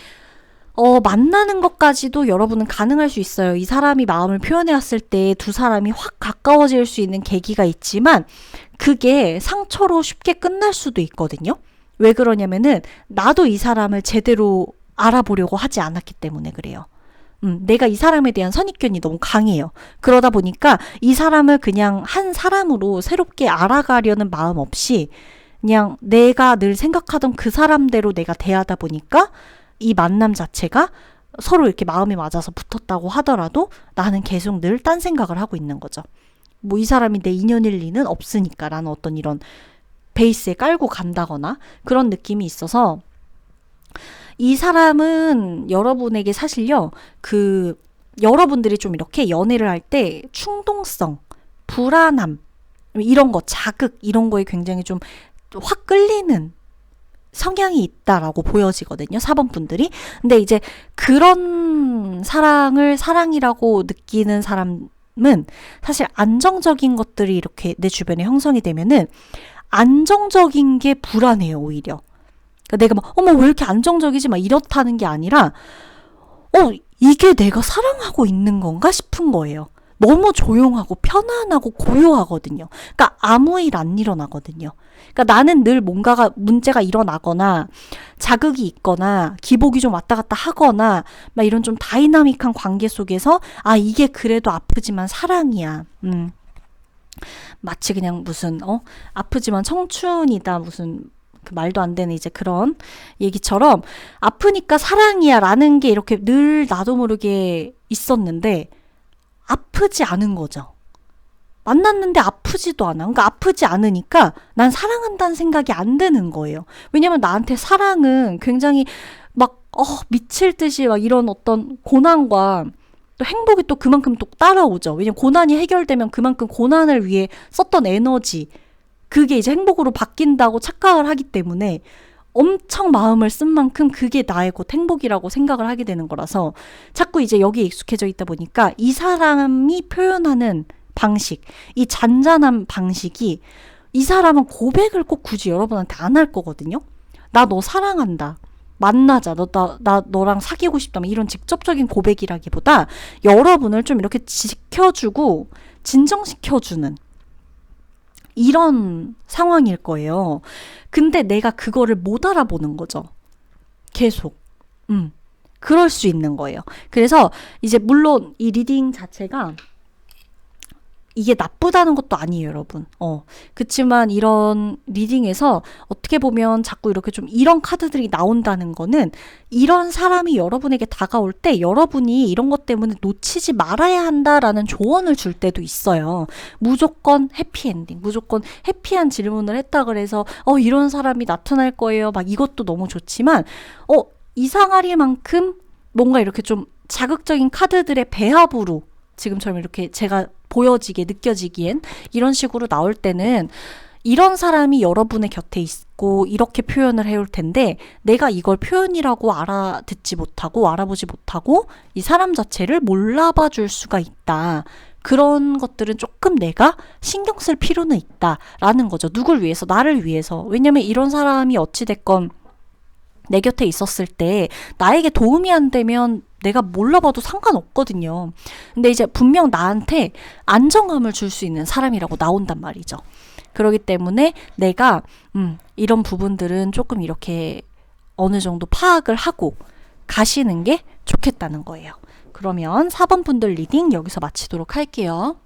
만나는 것까지도 여러분은 가능할 수 있어요. 이 사람이 마음을 표현해 왔을 때 두 사람이 확 가까워질 수 있는 계기가 있지만 그게 상처로 쉽게 끝날 수도 있거든요. 왜 그러냐면은 나도 이 사람을 제대로 알아보려고 하지 않았기 때문에 그래요. 내가 이 사람에 대한 선입견이 너무 강해요. 그러다 보니까 이 사람을 그냥 한 사람으로 새롭게 알아가려는 마음 없이 그냥 내가 늘 생각하던 그 사람대로 내가 대하다 보니까 이 만남 자체가 서로 이렇게 마음이 맞아서 붙었다고 하더라도 나는 계속 늘 딴 생각을 하고 있는 거죠. 뭐 이 사람이 내 인연일 리는 없으니까 라는 어떤 이런 베이스에 깔고 간다거나 그런 느낌이 있어서 이 사람은 여러분에게 사실요, 여러분들이 좀 이렇게 연애를 할 때 충동성, 불안함, 이런 거, 자극, 이런 거에 굉장히 좀 확 끌리는 성향이 있다라고 보여지거든요, 4번 분들이. 근데 이제 그런 사랑을 사랑이라고 느끼는 사람은 사실 안정적인 것들이 이렇게 내 주변에 형성이 되면은 안정적인 게 불안해요, 오히려. 내가 막 어머 왜 이렇게 안정적이지 막 이렇다는 게 아니라 이게 내가 사랑하고 있는 건가 싶은 거예요. 너무 조용하고 편안하고 고요하거든요. 그러니까 아무 일 안 일어나거든요. 그러니까 나는 늘 뭔가가 문제가 일어나거나 자극이 있거나 기복이 좀 왔다 갔다 하거나 막 이런 좀 다이나믹한 관계 속에서 이게 그래도 아프지만 사랑이야. 마치 그냥 무슨 아프지만 청춘이다 무슨 그 말도 안 되는 이제 그런 얘기처럼 아프니까 사랑이야 라는 게 이렇게 늘 나도 모르게 있었는데 아프지 않은 거죠. 만났는데 아프지도 않아. 그러니까 아프지 않으니까 난 사랑한다는 생각이 안 드는 거예요. 왜냐면 나한테 사랑은 굉장히 막 미칠 듯이 막 이런 어떤 고난과 또 행복이 또 그만큼 또 따라오죠. 왜냐면 고난이 해결되면 그만큼 고난을 위해 썼던 에너지, 그게 이제 행복으로 바뀐다고 착각을 하기 때문에 엄청 마음을 쓴 만큼 그게 나의 곧 행복이라고 생각을 하게 되는 거라서 자꾸 이제 여기에 익숙해져 있다 보니까 이 사람이 표현하는 방식, 이 잔잔한 방식이 이 사람은 고백을 꼭 굳이 여러분한테 안 할 거거든요. 나 너 사랑한다. 만나자. 너랑 사귀고 싶다. 이런 직접적인 고백이라기보다 여러분을 좀 이렇게 지켜주고 진정시켜주는 이런 상황일 거예요. 근데 내가 그거를 못 알아보는 거죠. 계속. 그럴 수 있는 거예요. 그래서 이제 물론 이 리딩 자체가 이게 나쁘다는 것도 아니에요, 여러분. 그치만 이런 리딩에서 어떻게 보면 자꾸 이렇게 좀 이런 카드들이 나온다는 거는 이런 사람이 여러분에게 다가올 때 여러분이 이런 것 때문에 놓치지 말아야 한다라는 조언을 줄 때도 있어요. 무조건 해피엔딩, 무조건 해피한 질문을 했다 그래서 이런 사람이 나타날 거예요. 막 이것도 너무 좋지만 이상하리만큼 뭔가 이렇게 좀 자극적인 카드들의 배합으로 지금처럼 이렇게 제가 보여지게 느껴지기엔 이런 식으로 나올 때는 이런 사람이 여러분의 곁에 있고 이렇게 표현을 해올 텐데 내가 이걸 표현이라고 알아듣지 못하고 알아보지 못하고 이 사람 자체를 몰라봐 줄 수가 있다. 그런 것들은 조금 내가 신경 쓸 필요는 있다라는 거죠. 누굴 위해서? 나를 위해서. 왜냐면 이런 사람이 어찌됐건 내 곁에 있었을 때 나에게 도움이 안 되면 내가 몰라봐도 상관없거든요. 근데 이제 분명 나한테 안정감을 줄 수 있는 사람이라고 나온단 말이죠. 그렇기 때문에 내가 이런 부분들은 조금 이렇게 어느 정도 파악을 하고 가시는 게 좋겠다는 거예요. 그러면 4번 분들 리딩 여기서 마치도록 할게요.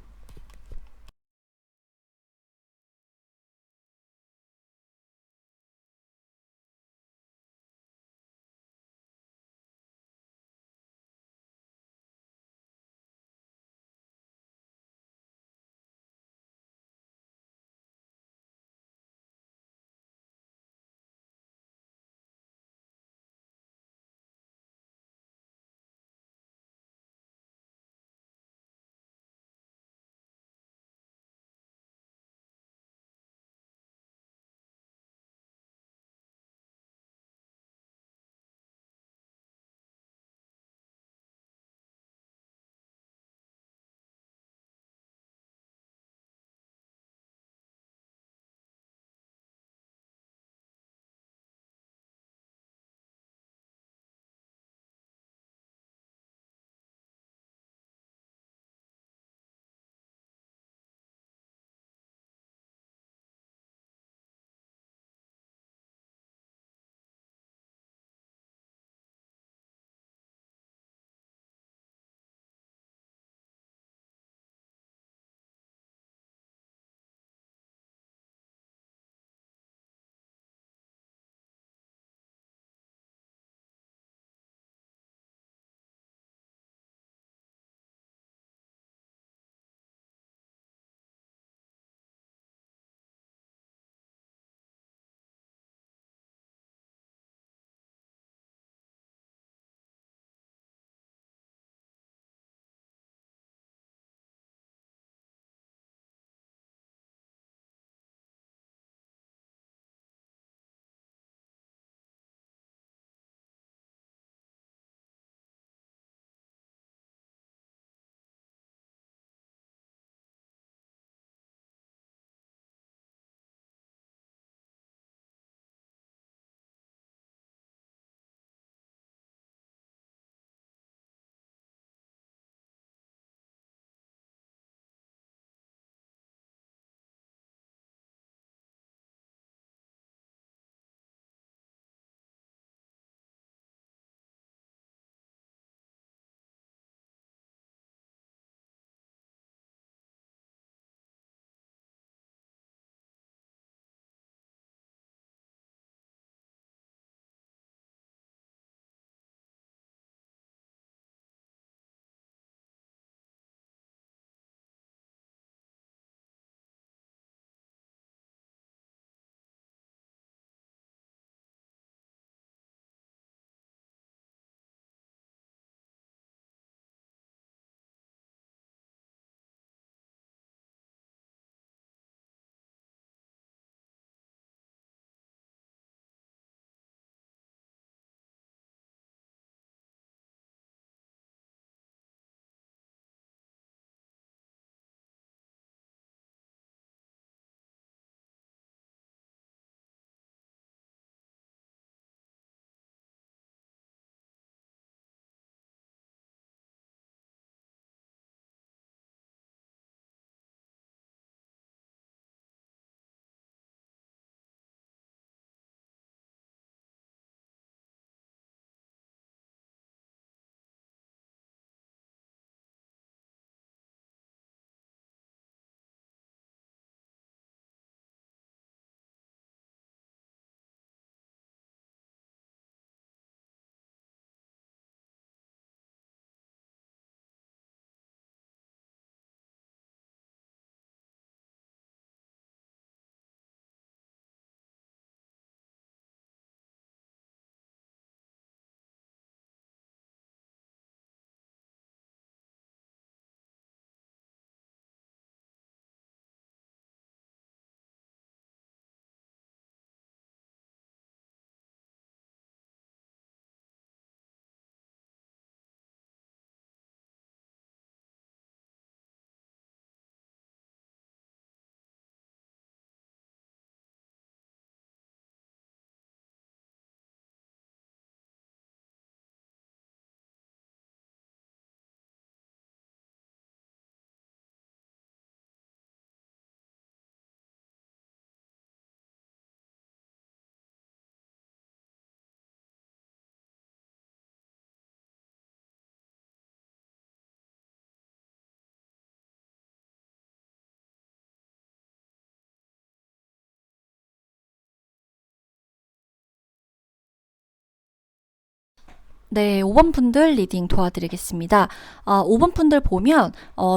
네, 5번 분들 리딩 도와드리겠습니다. 5번 분들 보면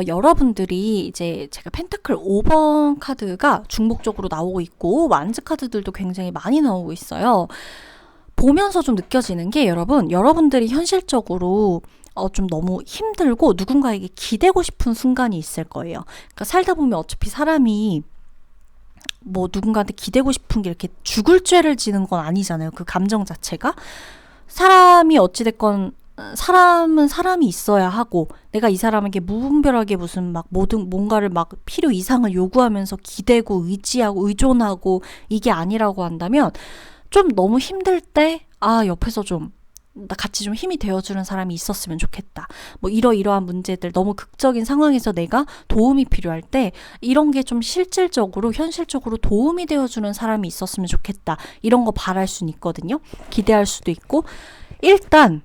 여러분들이 이제 제가 펜타클 5번 카드가 중복적으로 나오고 있고 완즈 카드들도 굉장히 많이 나오고 있어요. 보면서 좀 느껴지는 게 여러분들이 현실적으로 좀 너무 힘들고 누군가에게 기대고 싶은 순간이 있을 거예요. 그러니까 살다 보면 어차피 사람이 뭐 누군가한테 기대고 싶은 게 이렇게 죽을 죄를 지는 건 아니잖아요. 그 감정 자체가. 사람이 어찌됐건 사람은 사람이 있어야 하고 내가 이 사람에게 무분별하게 무슨 막 모든 뭔가를 막 필요 이상을 요구하면서 기대고 의지하고 의존하고 이게 아니라고 한다면 좀 너무 힘들 때 옆에서 좀 나 같이 좀 힘이 되어주는 사람이 있었으면 좋겠다. 뭐 이러이러한 문제들 너무 극적인 상황에서 내가 도움이 필요할 때 이런 게 좀 실질적으로 현실적으로 도움이 되어주는 사람이 있었으면 좋겠다. 이런 거 바랄 수는 있거든요. 기대할 수도 있고 일단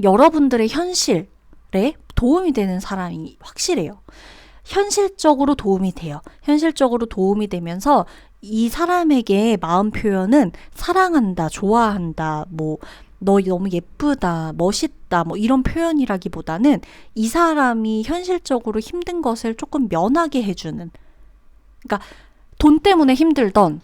여러분들의 현실에 도움이 되는 사람이 확실해요. 현실적으로 도움이 돼요. 현실적으로 도움이 되면서 이 사람에게 마음 표현은 사랑한다, 좋아한다, 뭐 너 너무 예쁘다, 멋있다, 뭐 이런 표현이라기보다는 이 사람이 현실적으로 힘든 것을 조금 면하게 해주는. 그러니까 돈 때문에 힘들던,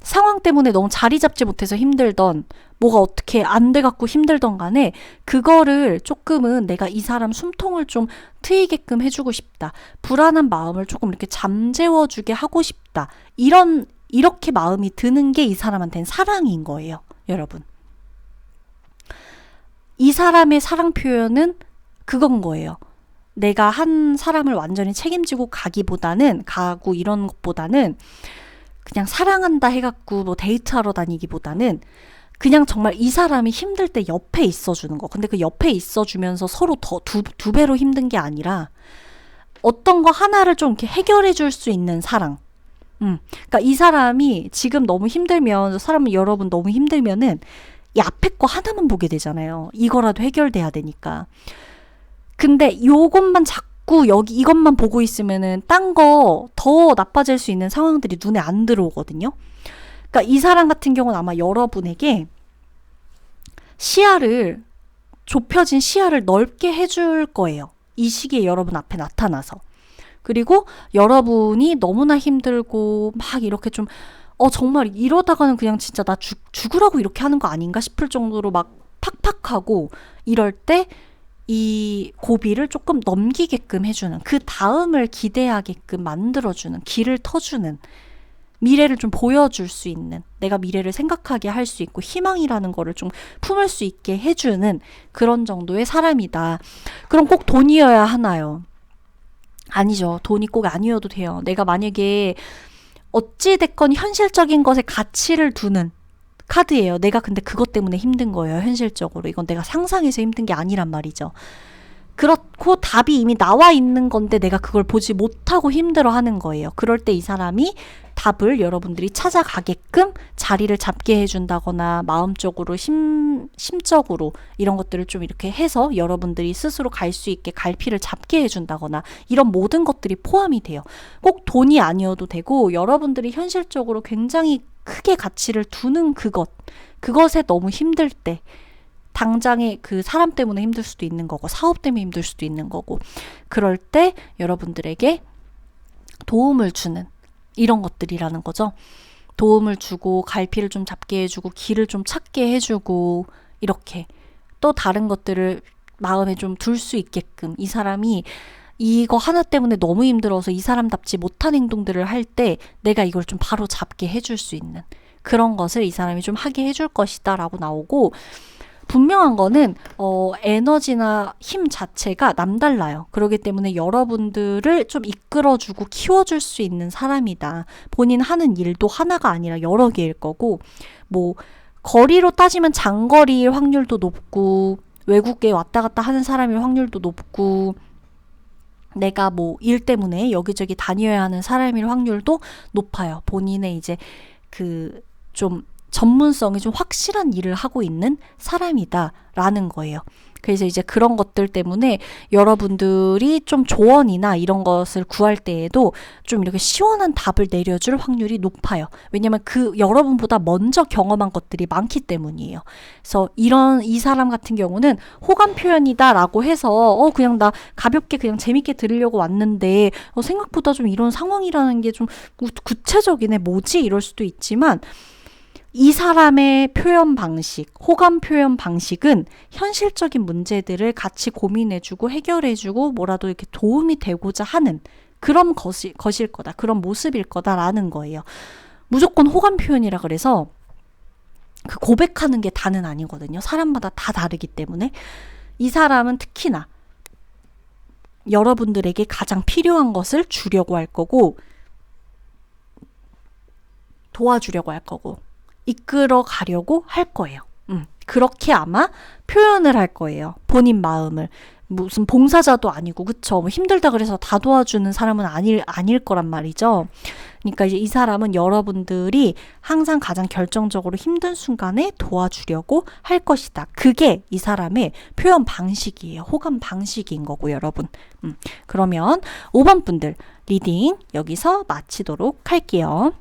상황 때문에 너무 자리 잡지 못해서 힘들던, 뭐가 어떻게 안 돼갖고 힘들던 간에 그거를 조금은 내가 이 사람 숨통을 좀 트이게끔 해주고 싶다. 불안한 마음을 조금 이렇게 잠재워주게 하고 싶다. 이렇게 마음이 드는 게 이 사람한테는 사랑인 거예요, 여러분. 이 사람의 사랑 표현은 그건 거예요. 내가 한 사람을 완전히 책임지고 가고 이런 것보다는 그냥 사랑한다 해갖고 뭐 데이트하러 다니기보다는 그냥 정말 이 사람이 힘들 때 옆에 있어주는 거. 근데 그 옆에 있어주면서 서로 더 두 배로 힘든 게 아니라 어떤 거 하나를 좀 이렇게 해결해 줄 수 있는 사랑. 그러니까 이 사람이 지금 너무 힘들면, 여러분 너무 힘들면은 이 앞에 거 하나만 보게 되잖아요. 이거라도 해결돼야 되니까. 근데 요것만 자꾸 이것만 보고 있으면은 딴 거 더 나빠질 수 있는 상황들이 눈에 안 들어오거든요. 그러니까 이 사람 같은 경우는 아마 여러분에게 좁혀진 시야를 넓게 해줄 거예요. 이 시기에 여러분 앞에 나타나서. 그리고 여러분이 너무나 힘들고 막 이렇게 좀 정말 이러다가는 그냥 진짜 나 죽으라고 이렇게 하는 거 아닌가 싶을 정도로 막 팍팍하고 이럴 때 이 고비를 조금 넘기게끔 해주는, 그 다음을 기대하게끔 만들어주는, 길을 터주는, 미래를 좀 보여줄 수 있는, 내가 미래를 생각하게 할 수 있고 희망이라는 거를 좀 품을 수 있게 해주는 그런 정도의 사람이다. 그럼 꼭 돈이어야 하나요? 아니죠. 돈이 꼭 아니어도 돼요. 내가 만약에 어찌됐건 현실적인 것에 가치를 두는 카드예요. 내가 근데 그것 때문에 힘든 거예요. 현실적으로. 이건 내가 상상해서 힘든 게 아니란 말이죠. 그렇고 답이 이미 나와 있는 건데 내가 그걸 보지 못하고 힘들어하는 거예요. 그럴 때 이 사람이 답을 여러분들이 찾아가게끔 자리를 잡게 해준다거나 마음적으로 심적으로 이런 것들을 좀 이렇게 해서 여러분들이 스스로 갈 수 있게 갈피를 잡게 해준다거나 이런 모든 것들이 포함이 돼요. 꼭 돈이 아니어도 되고 여러분들이 현실적으로 굉장히 크게 가치를 두는 그것에 너무 힘들 때 당장에 그 사람 때문에 힘들 수도 있는 거고 사업 때문에 힘들 수도 있는 거고 그럴 때 여러분들에게 도움을 주는 이런 것들이라는 거죠. 도움을 주고 갈피를 좀 잡게 해주고 길을 좀 찾게 해주고 이렇게 또 다른 것들을 마음에 좀 둘 수 있게끔 이 사람이 이거 하나 때문에 너무 힘들어서 이 사람답지 못한 행동들을 할 때 내가 이걸 좀 바로 잡게 해줄 수 있는 그런 것을 이 사람이 좀 하게 해줄 것이다 라고 나오고 분명한 거는 에너지나 힘 자체가 남달라요. 그렇기 때문에 여러분들을 좀 이끌어주고 키워줄 수 있는 사람이다. 본인 하는 일도 하나가 아니라 여러 개일 거고 뭐 거리로 따지면 장거리일 확률도 높고 외국에 왔다 갔다 하는 사람일 확률도 높고 내가 뭐 일 때문에 여기저기 다녀야 하는 사람일 확률도 높아요. 본인의 이제 그 좀 전문성이 좀 확실한 일을 하고 있는 사람이다라는 거예요. 그래서 이제 그런 것들 때문에 여러분들이 좀 조언이나 이런 것을 구할 때에도 좀 이렇게 시원한 답을 내려줄 확률이 높아요. 왜냐면 그 여러분보다 먼저 경험한 것들이 많기 때문이에요. 그래서 이 사람 같은 경우는 호감 표현이다라고 해서 그냥 나 가볍게 그냥 재밌게 들으려고 왔는데 생각보다 좀 이런 상황이라는 게 좀 구체적이네, 뭐지? 이럴 수도 있지만 이 사람의 표현 방식, 호감 표현 방식은 현실적인 문제들을 같이 고민해주고 해결해주고 뭐라도 이렇게 도움이 되고자 하는 그런 것일 거다. 그런 모습일 거다라는 거예요. 무조건 호감 표현이라 그래서 그 고백하는 게 다는 아니거든요. 사람마다 다 다르기 때문에 이 사람은 특히나 여러분들에게 가장 필요한 것을 주려고 할 거고 도와주려고 할 거고 이끌어 가려고 할 거예요. 그렇게 아마 표현을 할 거예요. 본인 마음을. 무슨 봉사자도 아니고, 그쵸? 뭐 힘들다 그래서 다 도와주는 사람은 아닐 거란 말이죠. 그러니까 이제 이 사람은 여러분들이 항상 가장 결정적으로 힘든 순간에 도와주려고 할 것이다. 그게 이 사람의 표현 방식이에요. 호감 방식인 거고, 여러분. 그러면 5번 분들 리딩 여기서 마치도록 할게요.